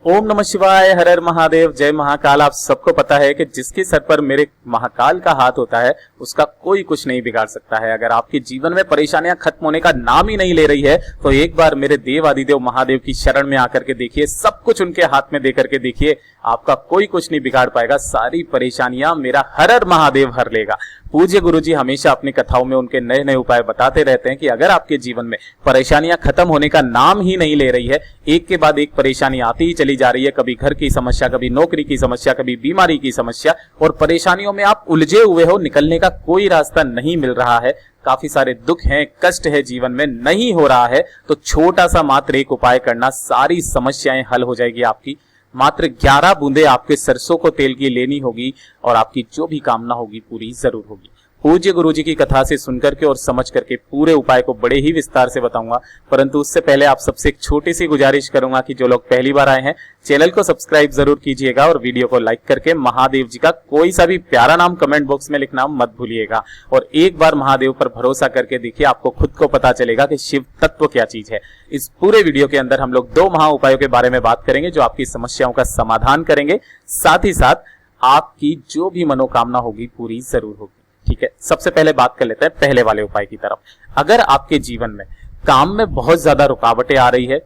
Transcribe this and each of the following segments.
ओम नमः शिवाय, हर हर महादेव, जय महाकाल। आप सबको पता है कि जिसके सर पर मेरे महाकाल का हाथ होता है उसका कोई कुछ नहीं बिगाड़ सकता है। अगर आपके जीवन में परेशानियां खत्म होने का नाम ही नहीं ले रही है तो एक बार मेरे देव आदिदेव महादेव की शरण में आकर के देखिए, सब कुछ उनके हाथ में देकर के देखिए, आपका कोई कुछ नहीं बिगाड़ पाएगा। सारी परेशानियां मेरा हर हर महादेव हर लेगा। पूज्य गुरुजी हमेशा अपनी कथाओं में उनके नए नए उपाय बताते रहते हैं कि अगर आपके जीवन में परेशानियां खत्म होने का नाम ही नहीं ले रही है, एक के बाद एक परेशानी आती ही चली जा रही है, कभी घर की समस्या, कभी नौकरी की समस्या, कभी बीमारी की समस्या, और परेशानियों में आप उलझे हुए हो, निकलने का कोई रास्ता नहीं मिल रहा है, काफी सारे दुख हैं, कष्ट है, जीवन में नहीं हो रहा है, तो छोटा सा मात्र एक उपाय करना, सारी समस्याएं हल हो जाएगी आपकी। मात्र 11 बूंदे आपके सरसों को तेल की लेनी होगी और आपकी जो भी कामना होगी पूरी जरूर होगी। पूज्य गुरुजी की कथा से सुनकर के और समझ करके पूरे उपाय को बड़े ही विस्तार से बताऊंगा, परंतु उससे पहले आप सबसे एक छोटी सी गुजारिश करूंगा कि जो लोग पहली बार आए हैं चैनल को सब्सक्राइब जरूर कीजिएगा और वीडियो को लाइक करके महादेव जी का कोई सा भी प्यारा नाम कमेंट बॉक्स में लिखना मत भूलिएगा। और एक बार महादेव पर भरोसा करके देखिए, आपको खुद को पता चलेगा कि शिव तत्व क्या चीज है। इस पूरे वीडियो के अंदर हम लोग 2 महा उपायों के बारे में बात करेंगे जो आपकी समस्याओं का समाधान करेंगे, साथ ही साथ आपकी जो भी मनोकामना होगी पूरी जरूर होगी। ठीक है, सबसे पहले बात कर लेते हैं पहले वाले उपाय की तरफ। अगर आपके जीवन में काम में बहुत ज्यादा रुकावटें आ रही है,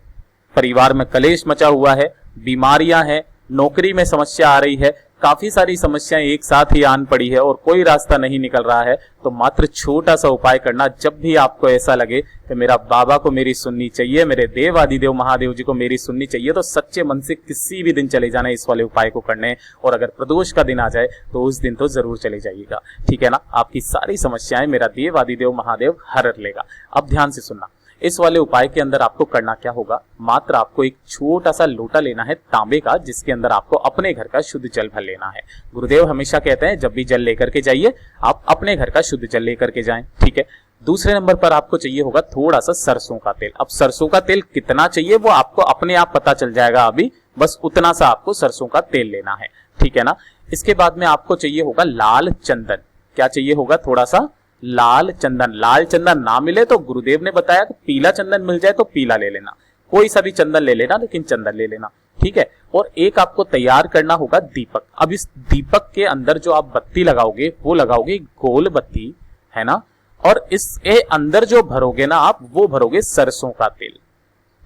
परिवार में कलेश मचा हुआ है, बीमारियां हैं, नौकरी में समस्या आ रही है, काफी सारी समस्याएं एक साथ ही आन पड़ी है और कोई रास्ता नहीं निकल रहा है, तो मात्र छोटा सा उपाय करना। जब भी आपको ऐसा लगे कि मेरा बाबा को मेरी सुननी चाहिए, मेरे देव आदिदेव महादेव जी को मेरी सुननी चाहिए, तो सच्चे मन से किसी भी दिन चले जाना इस वाले उपाय को करने। और अगर प्रदोष का दिन आ जाए तो उस दिन तो जरूर चले जाइएगा। ठीक है ना, आपकी सारी समस्याएं मेरा देव आदिदेव महादेव हर लेगा। अब ध्यान से सुनना, इस वाले उपाय के अंदर आपको करना क्या होगा, मात्र आपको एक छोटा सा लोटा लेना है तांबे का, जिसके अंदर आपको अपने घर का शुद्ध जल भर लेना है। गुरुदेव हमेशा कहते हैं जब भी जल लेकर के जाइए आप अपने घर का शुद्ध जल लेकर के जाएं। ठीक है, दूसरे नंबर पर आपको चाहिए होगा थोड़ा सा सरसों का तेल। अब सरसों का तेल कितना चाहिए वो आपको अपने आप पता चल जाएगा, अभी बस उतना सा आपको सरसों का तेल लेना है। ठीक है ना, इसके बाद में आपको चाहिए होगा लाल चंदन। क्या चाहिए होगा, थोड़ा सा लाल चंदन। लाल चंदन ना मिले तो गुरुदेव ने बताया कि पीला चंदन मिल जाए तो पीला ले लेना, कोई सा भी चंदन ले लेना, लेकिन चंदन ले लेना। ठीक है, और एक आपको तैयार करना होगा दीपक। अब इस दीपक के अंदर जो आप बत्ती लगाओगे वो लगाओगे गोल बत्ती, है ना, और इसके अंदर जो भरोगे ना आप, वो भरोगे सरसों का तेल।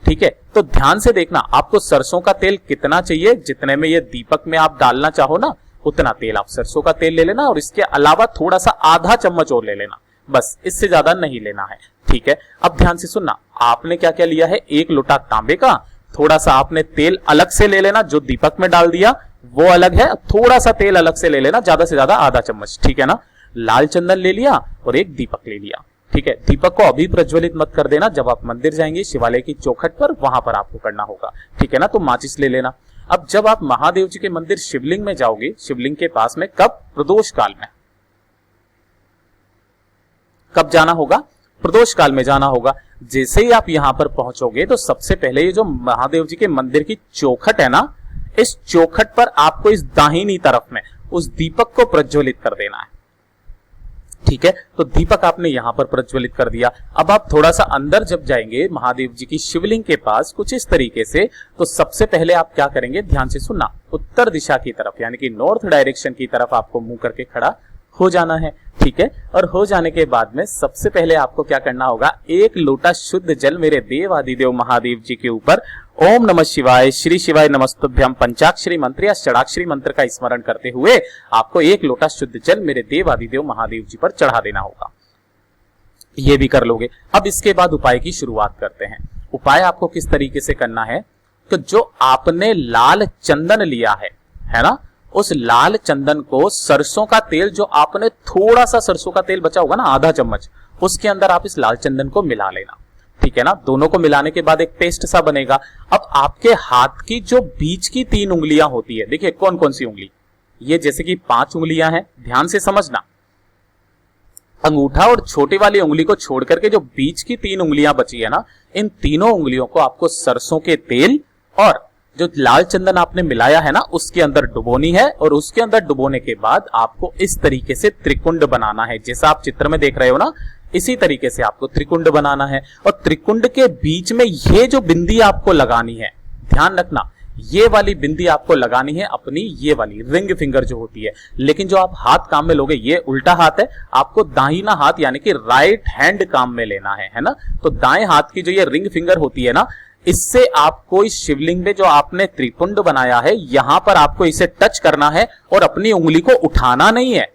ठीक है, तो ध्यान से देखना, आपको सरसों का तेल कितना चाहिए, जितने में ये दीपक में आप डालना चाहो ना उतना तेल आप सरसों का तेल ले लेना, और इसके अलावा थोड़ा सा आधा चम्मच और ले लेना, बस इससे ज्यादा नहीं लेना है। ठीक है, अब ध्यान से सुनना, आपने क्या क्या लिया है, एक लोटा तांबे का, थोड़ा सा आपने तेल अलग से ले लेना, जो दीपक में डाल दिया वो अलग है, थोड़ा सा तेल अलग से ले लेना, ज्यादा से ज्यादा आधा चम्मच। ठीक है ना, लाल चंदन ले लिया और एक दीपक ले लिया। ठीक है, दीपक को अभी प्रज्वलित मत कर देना, जब आप मंदिर जाएंगे शिवालय की चौखट पर वहां पर आपको करना होगा। ठीक है ना, तो माचिस ले लेना। अब जब आप महादेव जी के मंदिर शिवलिंग में जाओगे, शिवलिंग के पास में कब, प्रदोष काल में। कब जाना होगा, प्रदोष काल में जाना होगा। जैसे ही आप यहां पर पहुंचोगे तो सबसे पहले ये जो महादेव जी के मंदिर की चौखट है ना, इस चौखट पर आपको इस दाहिनी तरफ में उस दीपक को प्रज्वलित कर देना है। ठीक है, तो दीपक आपने यहां पर प्रज्वलित कर दिया। अब आप थोड़ा सा अंदर जब जाएंगे महादेव जी की शिवलिंग के पास कुछ इस तरीके से, तो सबसे पहले आप क्या करेंगे, ध्यान से सुनना, उत्तर दिशा की तरफ यानी कि नॉर्थ डायरेक्शन की तरफ आपको मुंह करके खड़ा हो जाना है। ठीक है, और हो जाने के बाद में सबसे पहले आपको क्या करना होगा, एक लोटा शुद्ध जल मेरे देव आदिदेव महादेव जी के ऊपर ओम नमः शिवाय, श्री शिवाय नमस्तुभ्यम पंचाक्षरी मंत्र या षडाक्षरी मंत्र का स्मरण करते हुए आपको एक लोटा शुद्ध जल मेरे देव आदिदेव महादेव जी पर चढ़ा देना होगा। ये भी कर लोगे। अब इसके बाद उपाय की शुरुआत करते हैं। उपाय आपको किस तरीके से करना है, तो जो आपने लाल चंदन लिया है ना, उस लाल चंदन को सरसों का तेल, जो आपने थोड़ा सा सरसों का तेल बचा होगा ना आधा चम्मच, उसके अंदर आप इस लाल चंदन को मिला लेना। ठीक है ना, दोनों को मिलाने के बाद एक पेस्ट सा बनेगा। अब आपके हाथ की जो बीच की 3 उंगलियां होती है, देखिए कौन कौन सी उंगली, ये जैसे कि 5 उंगलियां हैं, ध्यान से समझना, अंगूठा और छोटी वाली उंगली को छोड़ करके जो बीच की 3 उंगलियां बची है ना, इन तीनों उंगलियों को आपको सरसों के तेल और जो लाल चंदन आपने मिलाया है ना उसके अंदर डुबोनी है। और उसके अंदर डुबोने के बाद आपको इस तरीके से त्रिकुंड बनाना है, जैसा आप चित्र में देख रहे हो ना, इसी तरीके से आपको त्रिकुंड बनाना है। और त्रिकुंड के बीच में ये जो बिंदी आपको लगानी है, ध्यान रखना, ये वाली बिंदी आपको लगानी है अपनी ये वाली रिंग फिंगर जो होती है। लेकिन जो आप हाथ काम में लोगे, ये उल्टा हाथ है, आपको दाहिना हाथ यानी कि राइट हैंड काम में लेना है ना। तो दाएं हाथ की जो ये रिंग फिंगर होती है ना, इससे आपको इस शिवलिंग में जो आपने त्रिपुंड बनाया है, यहां पर आपको इसे टच करना है और अपनी उंगली को उठाना नहीं है।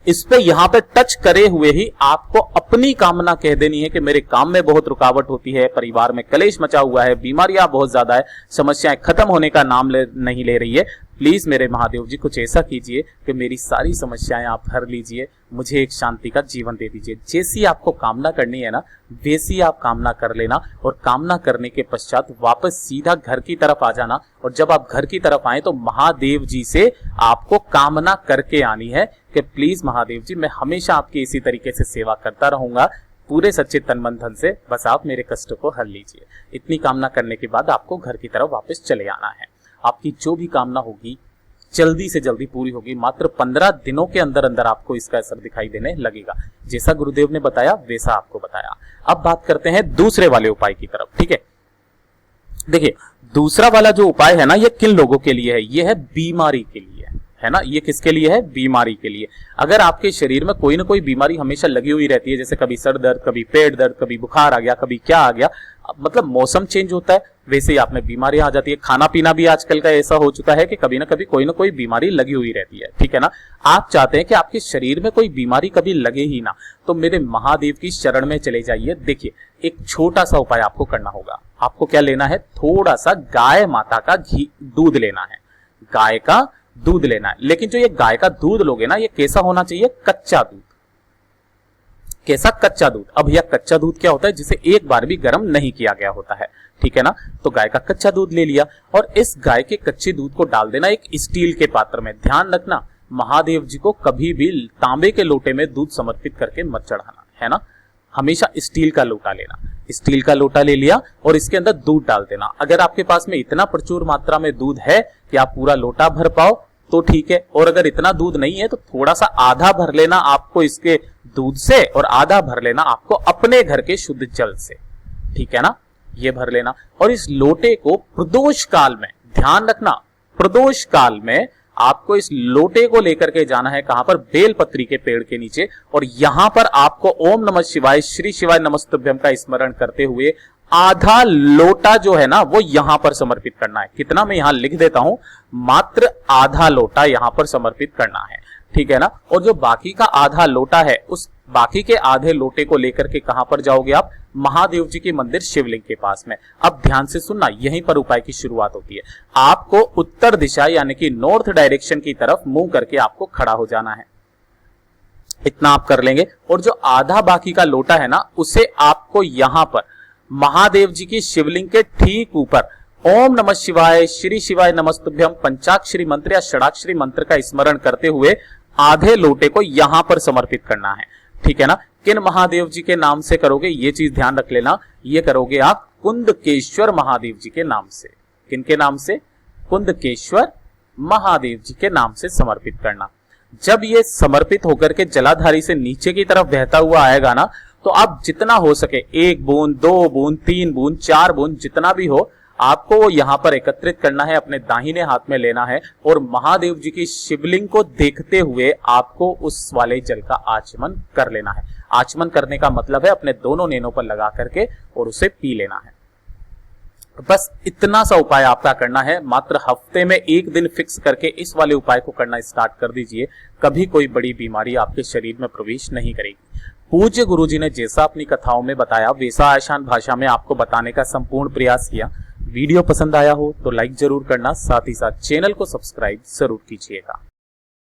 इस पे यहां पे टच करे हुए ही आपको अपनी कामना कह देनी है कि मेरे काम में बहुत रुकावट होती है, परिवार में कलेश मचा हुआ है, बीमारियां बहुत ज्यादा है, समस्याएं खत्म होने का नाम नहीं ले रही है। प्लीज मेरे महादेव जी कुछ ऐसा कीजिए कि मेरी सारी समस्याएं आप हर लीजिए, मुझे एक शांति का जीवन दे दीजिए। जैसी आपको कामना करनी है ना, वैसी आप कामना कर लेना और कामना करने के पश्चात वापस सीधा घर की तरफ आ जाना। और जब आप घर की तरफ आए तो महादेव जी से आपको कामना करके आनी है कि प्लीज महादेव जी, मैं हमेशा आपकी इसी तरीके से सेवा करता रहूंगा, पूरे सच्चे तन मन धन से, बस आप मेरे कष्ट को हल लीजिए। इतनी कामना करने के बाद आपको घर की तरफ वापस चले आना है। आपकी जो भी कामना होगी जल्दी से जल्दी पूरी होगी। मात्र 15 दिनों के अंदर अंदर आपको इसका असर दिखाई देने लगेगा। जैसा गुरुदेव ने बताया वैसा आपको बताया। अब बात करते हैं दूसरे वाले उपाय की तरफ, ठीक है। देखिए, दूसरा वाला जो उपाय है ना, ये किन लोगों के लिए है? ये है बीमारी के लिए, है ना। ये किसके लिए है? बीमारी के लिए। अगर आपके शरीर में कोई ना कोई बीमारी हमेशा लगी हुई रहती है, जैसे कभी सर दर्द, कभी पेट दर्द, कभी बुखार आ गया, कभी क्या आ गया, मतलब मौसम चेंज होता है वैसे ही आप में बीमारियां आ जाती है। खाना पीना भी आजकल का ऐसा हो चुका है कि कभी ना कभी कोई ना कोई बीमारी लगी हुई रहती है, ठीक है ना। आप चाहते हैं कि आपके शरीर में कोई बीमारी कभी लगे ही ना, तो मेरे महादेव की शरण में चले जाइए। देखिए, एक छोटा सा उपाय आपको करना होगा। आपको क्या लेना है? थोड़ा सा गाय माता का घी, दूध लेना है, गाय का दूध लेना है। लेकिन जो ये गाय का दूध लोगे ना, ये कैसा होना चाहिए? कच्चा दूध। कैसा? कच्चा दूध। अब यह कच्चा दूध क्या होता है? जिसे एक बार भी गर्म नहीं किया गया होता है, ठीक है ना। तो गाय का कच्चा दूध ले लिया और इस गाय के कच्चे दूध को डाल देना एक स्टील के पात्र में। ध्यान रखना, महादेव जी को कभी भी तांबे के लोटे में दूध समर्पित करके मत चढ़ाना, है ना। हमेशा स्टील का लोटा लेना। स्टील का लोटा ले लिया और इसके अंदर दूध डाल देना। अगर आपके पास में इतना प्रचुर मात्रा में दूध है कि आप पूरा लोटा भर पाओ तो ठीक है, और अगर इतना दूध नहीं है तो थोड़ा सा आधा भर लेना आपको इसके दूध से और आधा भर लेना आपको अपने घर के शुद्ध जल से, ठीक है ना। ये भर लेना और इस लोटे को प्रदोष काल में, ध्यान रखना, प्रदोष काल में आपको इस लोटे को लेकर के जाना है। कहां पर? बेलपत्री के पेड़ के नीचे। और यहां पर आपको ओम नमः शिवाय, श्री शिवाय नमस्तुभ्यम का स्मरण करते हुए आधा लोटा जो है ना, वो यहां पर समर्पित करना है। कितना? मैं यहां लिख देता हूं, मात्र आधा लोटा यहां पर समर्पित करना है, ठीक है ना। और जो बाकी का आधा लोटा है, उस बाकी के आधे लोटे को लेकर के कहां पर जाओगे आप? महादेव जी के मंदिर शिवलिंग के पास में। अब ध्यान से सुनना, यहीं पर उपाय की शुरुआत होती है। आपको उत्तर दिशा यानी कि नॉर्थ डायरेक्शन की तरफ मुंह करके आपको खड़ा हो जाना है। इतना आप कर लेंगे और जो आधा बाकी का लोटा है ना, उसे आपको यहां पर महादेव जी की शिवलिंग के ठीक ऊपर ओम नमः शिवाय, श्री शिवाय नमस्तुभ्यम पंचाक्षरी मंत्र या षडाक्षरी मंत्र का स्मरण करते हुए आधे लोटे को यहां पर समर्पित करना है, ठीक है ना। किन महादेव जी के नाम से करोगे? ये चीज ध्यान रख लेना, ये करोगे आप कुंदकेश्वर महादेव जी के नाम से। किनके नाम से? कुंदकेश्वर महादेव जी के नाम से समर्पित करना। जब ये समर्पित होकर के जलाधारी से नीचे की तरफ बहता हुआ आएगा ना, तो आप जितना हो सके 1 बूंद, 2 बूंद, 3 बूंद, 4 बूंद, जितना भी हो, आपको वो यहां पर एकत्रित करना है, अपने दाहिने हाथ में लेना है और महादेव जी की शिवलिंग को देखते हुए आपको उस वाले जल का आचमन कर लेना है। आचमन करने का मतलब है अपने दोनों नैनों पर लगा करके और उसे पी लेना है। बस इतना सा उपाय आपका करना है। मात्र हफ्ते में 1 दिन फिक्स करके इस वाले उपाय को करना स्टार्ट कर दीजिए। कभी कोई बड़ी बीमारी आपके शरीर में प्रवेश नहीं करेगी। पूज्य गुरुजी ने जैसा अपनी कथाओं में बताया वैसा आसान भाषा में आपको बताने का संपूर्ण प्रयास किया। वीडियो पसंद आया हो तो लाइक जरूर करना, साथ ही साथ चैनल को सब्सक्राइब जरूर कीजिएगा।